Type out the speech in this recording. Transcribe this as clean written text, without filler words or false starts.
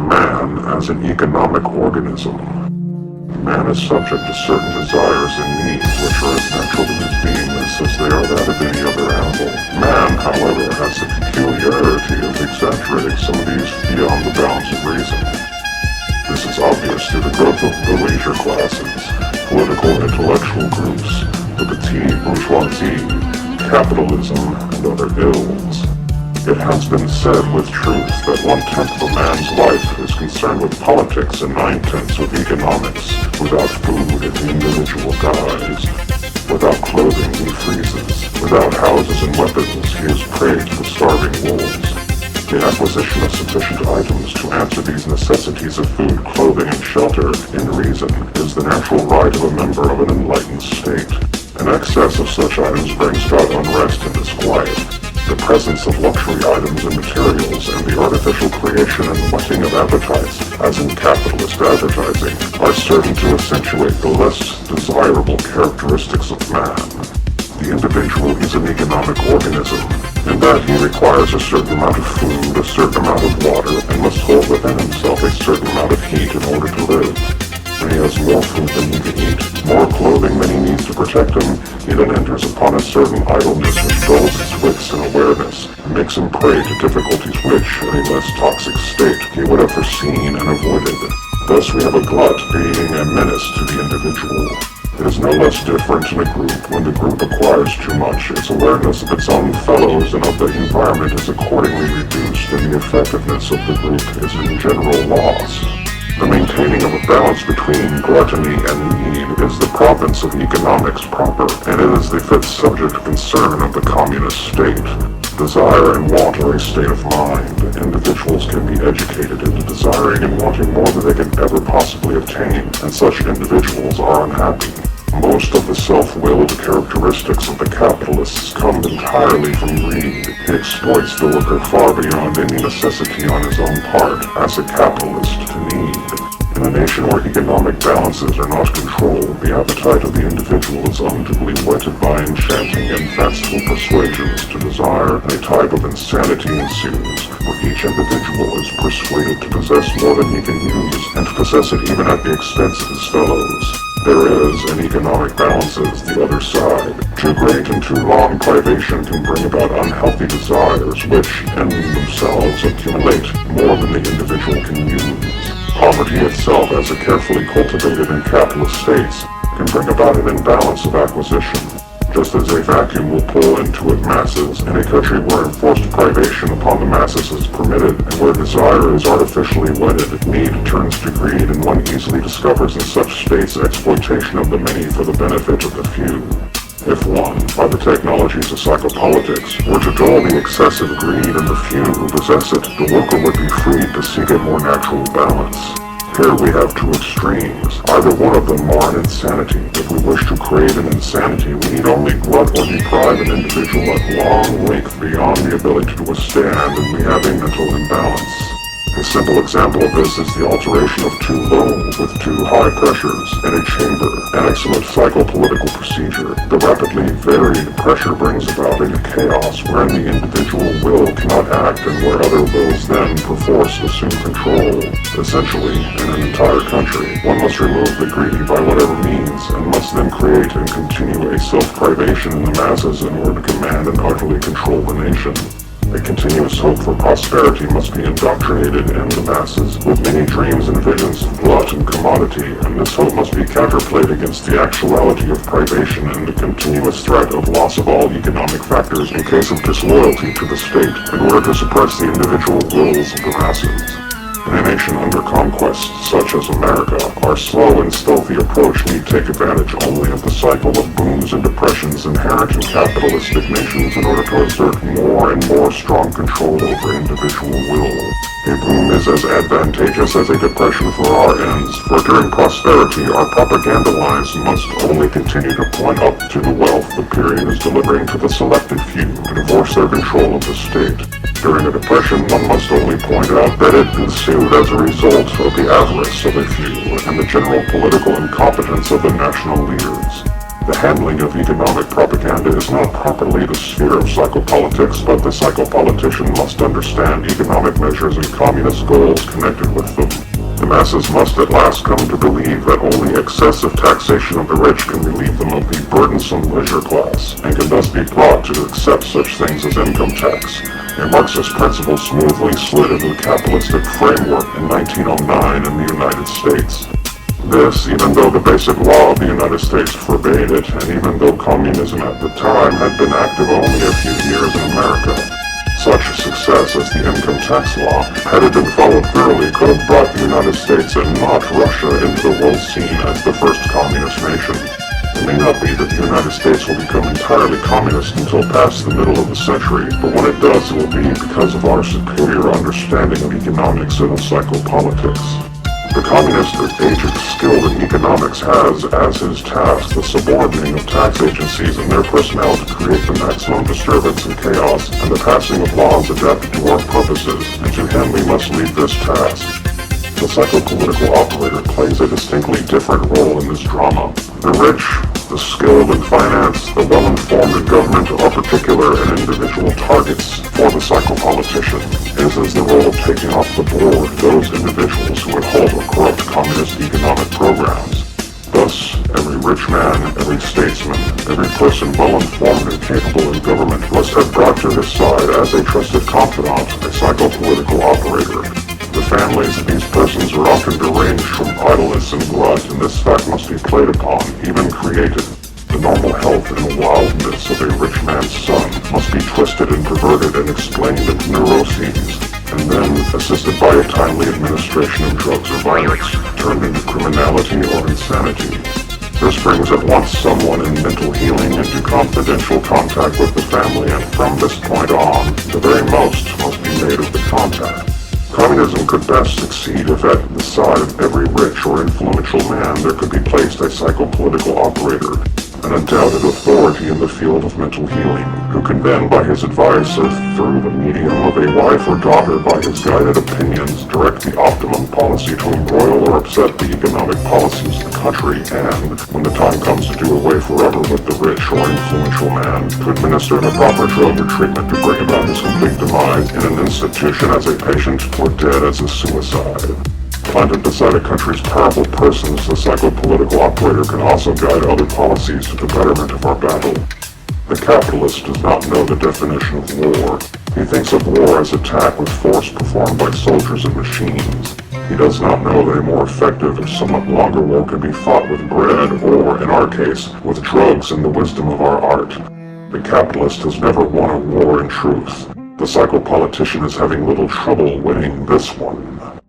Man as an economic organism. Man is subject to certain desires and needs which are as natural to his beingness as they are that of any other animal. Man, however, has the peculiarity of exaggerating some of these beyond the bounds of reason. This is obvious through the growth of the leisure classes, political intellectual groups, the petite bourgeoisie, capitalism, and other ills. It has been said with truth that 1/10 of a man's life is concerned with politics and 9/10 with economics. Without food, the individual dies. Without clothing, he freezes. Without houses and weapons, he is prey to the starving wolves. The acquisition of sufficient items to answer these necessities of food, clothing, and shelter in reason is the natural right of a member of an enlightened state. An excess of such items brings about unrest and disquiet. The presence of luxury items and materials and the artificial creation and whetting of appetites, as in capitalist advertising, are certain to accentuate the less desirable characteristics of man. The individual is an economic organism, in that he requires a certain amount of food, a certain amount of water, and must hold within himself a certain amount of heat in order to live. When he has more food than he can eat, more clothing than he needs to protect him, he then enters upon a certain idleness which dulls his wits and awareness, and makes him prey to difficulties which, in a less toxic state, he would have foreseen and avoided. Thus we have a glut being a menace to the individual. It is no less different in a group when the group acquires too much. Its awareness of its own fellows and of the environment is accordingly reduced, and the effectiveness of the group is in general lost. The maintaining of a balance between gluttony and need is the province of economics proper, and it is the fit subject of concern of the communist state. Desire and want are a state of mind. Individuals can be educated into desiring and wanting more than they can ever possibly obtain, and such individuals are unhappy. Most of the self-willed characteristics of the capitalists come entirely from greed. He exploits the worker far beyond any necessity on his own part, as a capitalist to need. In a nation where economic balances are not controlled, the appetite of the individual is unduly whetted by enchanting and fanciful persuasions to desire, and a type of insanity ensues, where each individual is persuaded to possess more than he can use, and to possess it even at the expense of his fellows. There is, in economic balances, the other side. Too great and too long privation can bring about unhealthy desires which, in themselves, accumulate more than the individual can use. Poverty itself, as a carefully cultivated in capitalist states, can bring about an imbalance of acquisition. Just as a vacuum will pull into it masses, in a country where enforced privation upon the masses is permitted, and where desire is artificially wedded, need turns to greed, and one easily discovers in such states exploitation of the many for the benefit of the few. If one, by the technologies of psychopolitics, were to dull the excessive greed in the few who possess it, the worker would be freed to seek a more natural balance. Here we have two extremes, either one of them or an insanity. If we wish to create an insanity, we need only glut or deprive an individual at long length beyond the ability to withstand, and we have a mental imbalance. A simple example of this is the alteration of too low with too high pressures in a chamber, an excellent psychopolitical procedure. The rapidly varied pressure brings about a chaos wherein the individual will cannot act and where other wills then perforce assume control. Essentially, in an entire country, one must remove the greedy by whatever means, and must then create and continue a self-privation in the masses in order to command and utterly control the nation. A continuous hope for prosperity must be indoctrinated in the masses with many dreams and visions of glut and commodity, and this hope must be counterplayed against the actuality of privation and the continuous threat of loss of all economic factors in case of disloyalty to the state, in order to suppress the individual wills of the masses. In a nation under conquest, such as America, our slow and stealthy approach need take advantage only of the cycle of booms and depressions inherent in capitalistic nations in order to exert more and more strong control over individual will. A boom is as advantageous as a depression for our ends, for during prosperity our propaganda lines must only continue to point up to the wealth the period is delivering to the selected few to divorce their control of the state. During a depression, one must only point out that it ensued as a result of the avarice of a few and the general political incompetence of the national leaders. The handling of economic propaganda is not properly the sphere of psychopolitics, but the psychopolitician must understand economic measures and communist goals connected with them. The masses must at last come to believe that only excessive taxation of the rich can relieve them of the burdensome leisure class, and can thus be brought to accept such things as income tax. A Marxist principle smoothly slid into the capitalistic framework in 1909 in the United States. This, even though the basic law of the United States forbade it, and even though communism at the time had been active only a few years in America. Such a success as the income tax law, had it been followed thoroughly, could have brought the United States and not Russia into the world scene as the first communist nation. It may not be that the United States will become entirely communist until past the middle of the century, but when it does, it will be because of our superior understanding of economics and of psychopolitics. The communist agent skilled in economics has, as his task, the subordinating of tax agencies and their personnel to create the maximum disturbance and chaos, and the passing of laws adapted to our purposes, and to him we must leave this task. The psychopolitical operator plays a distinctly different role in this drama. The rich, the skilled in finance, the well-informed in government are particular and individual targets for the psychopolitician, as is the role of taking off the board those individuals who would hold or corrupt communist economic programs. Thus, every rich man, every statesman, every person well-informed and capable in government must have brought to his side as a trusted confidant a psychopolitical operator. The families of these persons are often deranged from idleness and glut, and this fact must be played upon, even created. The normal health and wildness of a rich man's son must be twisted and perverted and explained into neuroses, and then, assisted by a timely administration of drugs or violence, turned into criminality or insanity. This brings at once someone in mental healing into confidential contact with the family, and from this point on, the very most must be made of the contact. Communism could best succeed if at the side of every rich or influential man there could be placed a psychopolitical operator, an undoubted authority in the field of mental healing, who can then, by his advice or through the medium of a wife or daughter, by his guided opinions, direct the optimum policy to embroil or upset the economic policies of the country, and, when the time comes to do away forever with the rich or influential man, to administer the proper drug or treatment to bring about his complete demise in an institution as a patient or dead as a suicide. Planted beside a country's powerful persons, the psychopolitical operator can also guide other policies to the betterment of our battle. The capitalist does not know the definition of war. He thinks of war as attack with force performed by soldiers and machines. He does not know that a more effective and somewhat longer war can be fought with bread or, in our case, with drugs and the wisdom of our art. The capitalist has never won a war in truth. The psychopolitician is having little trouble winning this one.